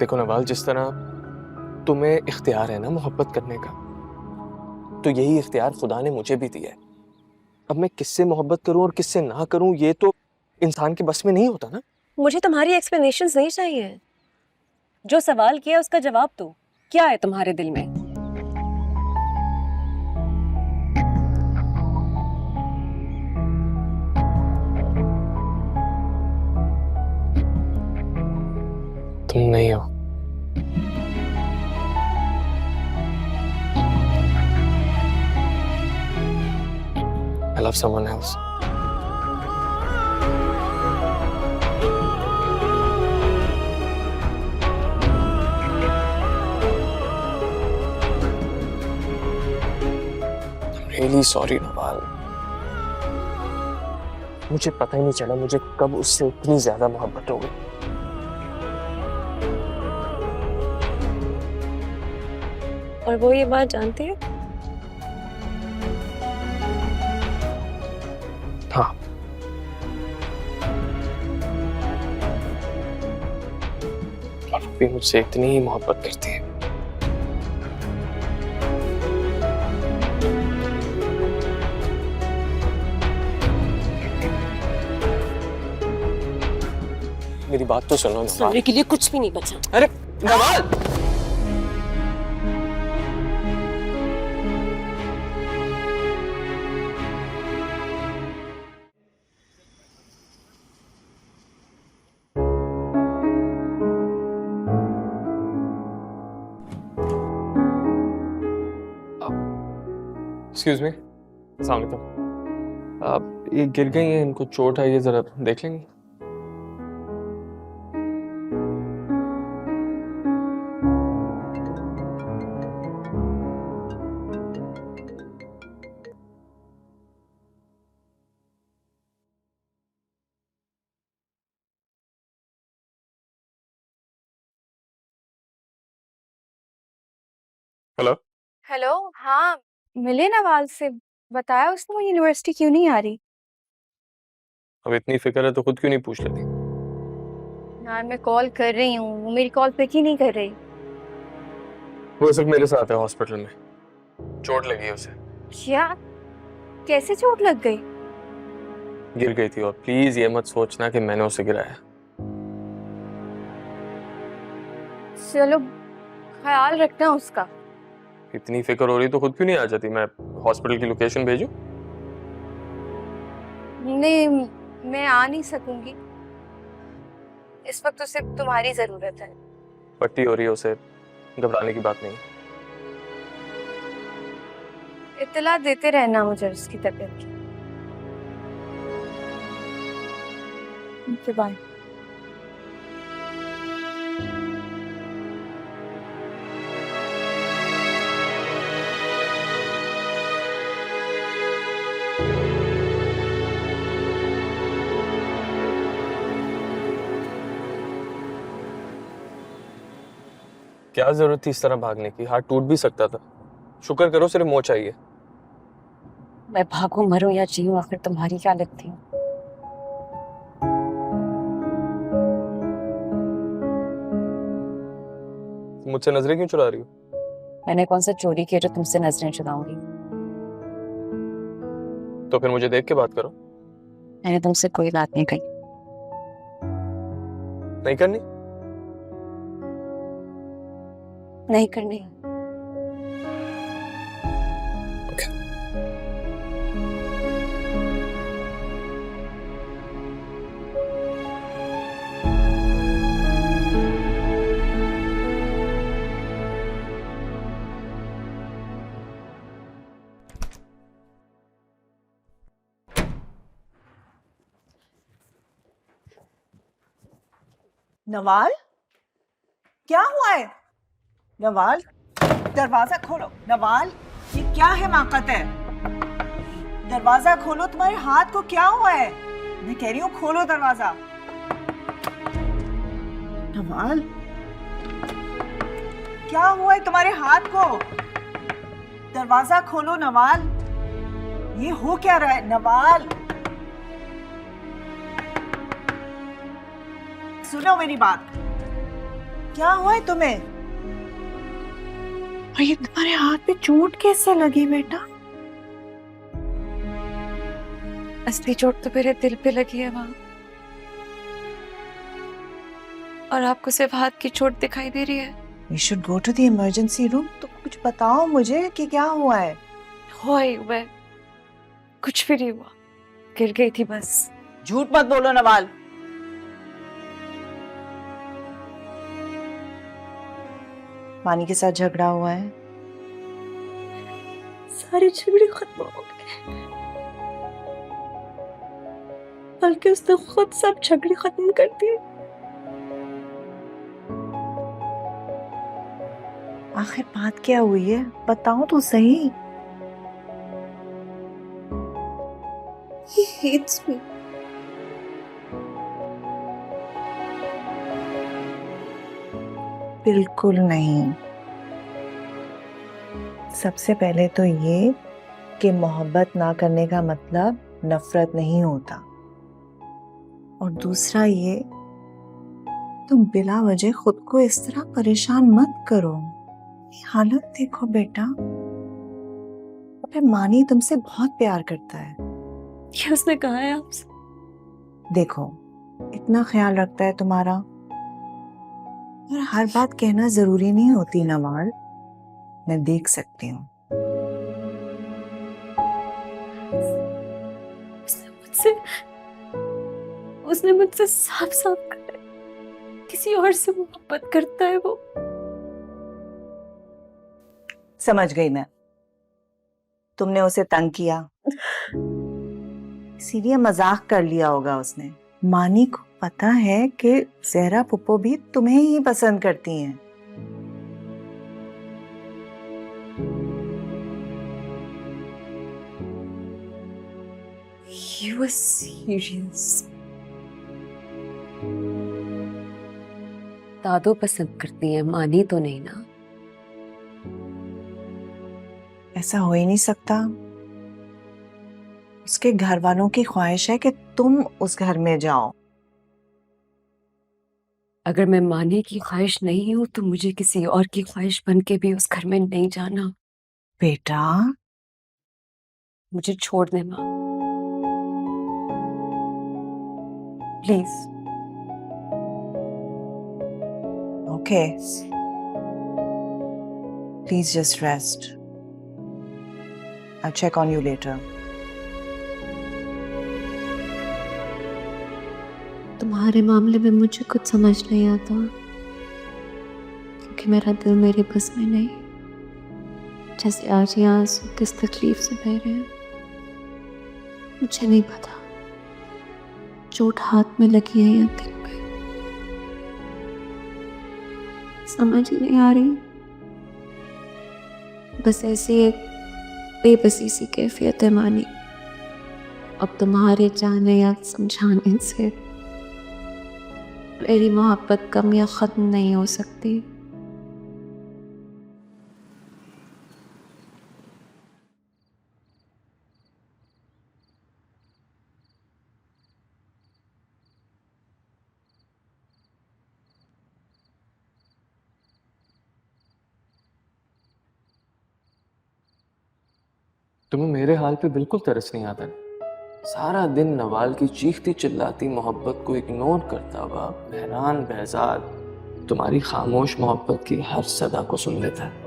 देखो नवाल, जिस तरह तुम्हें इख्तियार है ना मोहब्बत करने का, तो यही इख्तियार खुदा ने मुझे भी दिया है। अब मैं किससे मोहब्बत करूं और किससे ना करूं, ये तो इंसान के बस में नहीं होता ना। मुझे तुम्हारी एक्सप्लेनेशंस नहीं चाहिए। जो सवाल किया उसका जवाब दो। क्या है तुम्हारे दिल में? तुम नहीं हो। I love someone else. I'm really sorry Nawal. मुझे पता ही नहीं चला मुझे कब उससे इतनी ज्यादा मोहब्बत हो गई। और वो ये बात जानती है? हाँ, और वो भी मुझसे इतनी ही मोहब्बत करती है। मेरी बात तो सुनो नवाल। सुनने के लिए कुछ भी नहीं बचा। अरे नवाल! एक्सक्यूज मी, अस्सलाम वालेकुम। आप ये गिर गई हैं, इनको चोट आई है, जरा देख लेंगे? हेलो। हेलो। हाँ, मिले नवाल से। बताया उसने वो यूनिवर्सिटी क्यों नहीं आ रही? अब इतनी फिक्र है तो खुद क्यों नहीं पूछ लेती? यार मैं कॉल कर रही हूँ, वो मेरी कॉल पिक ही नहीं कर रही। वो इस वक्त मेरे साथ है हॉस्पिटल में, चोट लगी है उसे। क्या? कैसे चोट लग गई? गिर गई थी, और प्लीज ये मत सोचना कि मैंने उसे गिराया। चलो, ख्याल रखना उसका। इतनी फिक्र हो रही तो खुद क्यों नहीं आ जाती? मैं हॉस्पिटल की लोकेशन भेजूं? नहीं, मैं आ नहीं सकूंगी। इस वक्त उसे तुम्हारी जरूरत है। पट्टी हो रही है उसे, घबराने की बात नहीं। इत्तला देते रहना मुझे उसकी तबीयत की। बाय। क्या जरूरत थी इस तरह भागने की? हाथ टूट भी सकता था। शुक्र करो सिर्फ मोच आई है। मैं भागूं मरूं या जीऊं, आखिर तुम्हारी क्या लगती हूँ? मुझसे नजरें क्यों चुरा रही हो? मैंने कौन सा चोरी किया जो तुमसे नजरें चुराऊंगी? तो फिर मुझे देख के बात करो। मैंने तुमसे कोई बात नहीं कही। नहीं करनी? नहीं करनी। नवाल, क्या हुआ है? नवाल, दरवाजा खोलो। नवाल, ये क्या है माकत है? दरवाजा खोलो, तुम्हारे हाथ को क्या हुआ है? मैं कह रही हूँ खोलो दरवाजा। नवाल, क्या हुआ है तुम्हारे हाथ को? दरवाजा खोलो नवाल। ये हो क्या रहा है नवाल? सुनो मेरी बात, क्या हुआ है तुम्हें? और ये तुम्हारे हाथ पे चोट कैसे लगी बेटा? असली चोट तो मेरे दिल पे लगी है माँ, और आपको सिर्फ हाथ की चोट दिखाई दे रही है। We should go to the emergency room. तो कुछ बताओ मुझे कि क्या हुआ है? मैं कुछ भी नहीं हुआ, गिर गई थी बस। झूठ मत बोलो नवाल। मानी के साथ झगड़ा हुआ है? सारे झगड़े खत्म हो गए, बल्कि उसने खुद सब झगड़े खत्म कर दिए। आखिर बात क्या हुई है? बताओ तो सही। He hates me. बिल्कुल नहीं। सबसे पहले तो ये कि मोहब्बत ना करने का मतलब नफरत नहीं होता, और दूसरा ये, तुम बिला वजह खुद को इस तरह परेशान मत करो। हालत देखो बेटा। अबे मानी तुमसे बहुत प्यार करता है। क्या उसने कहा है आपसे? देखो, इतना ख्याल रखता है तुम्हारा, और हर बात कहना जरूरी नहीं होती नवाल। मैं देख सकती हूँ। उसने मुझसे साफ साफ कहा किसी और से मोहब्बत करता है वो। समझ गई मैं। तुमने उसे तंग किया, इसीलिए मजाक कर लिया होगा उसने। मानी को पता है कि जहरा पुप्पो भी तुम्हें ही पसंद करती हैं। You were serious? दादो पसंद करती है, मानी तो नहीं ना? ऐसा हो ही नहीं सकता। उसके घर वालों की ख्वाहिश है कि तुम उस घर में जाओ। अगर मैं मानी की ख्वाहिश नहीं हूं तो मुझे किसी और की ख्वाहिश बन के भी उस घर में नहीं जाना। बेटा, मुझे छोड़ दे माँ, please. Okay, please just rest. I'll check on you later. तुम्हारे मामले में मुझे कुछ समझ नहीं आता, क्योंकि मेरा दिल मेरे बस में नहीं। जैसे आज ये आंसू किस तकलीफ से बह रहे हैं, मुझे नहीं पता चोट हाथ में लगी है या दिल पे, समझ ही नहीं आ रही। बस ऐसी एक बेबसी सी कैफियत है मानी। अब तुम्हारे जाने या समझाने से मेरी मोहब्बत कम या खत्म नहीं हो सकती। तुम्हें मेरे हाल पे बिल्कुल तरस नहीं आता? सारा दिन नवाल की चीखती चिल्लाती मोहब्बत को इग्नोर करता हुआ मेहरान behzad तुम्हारी खामोश मोहब्बत की हर सदा को सुन लेता है।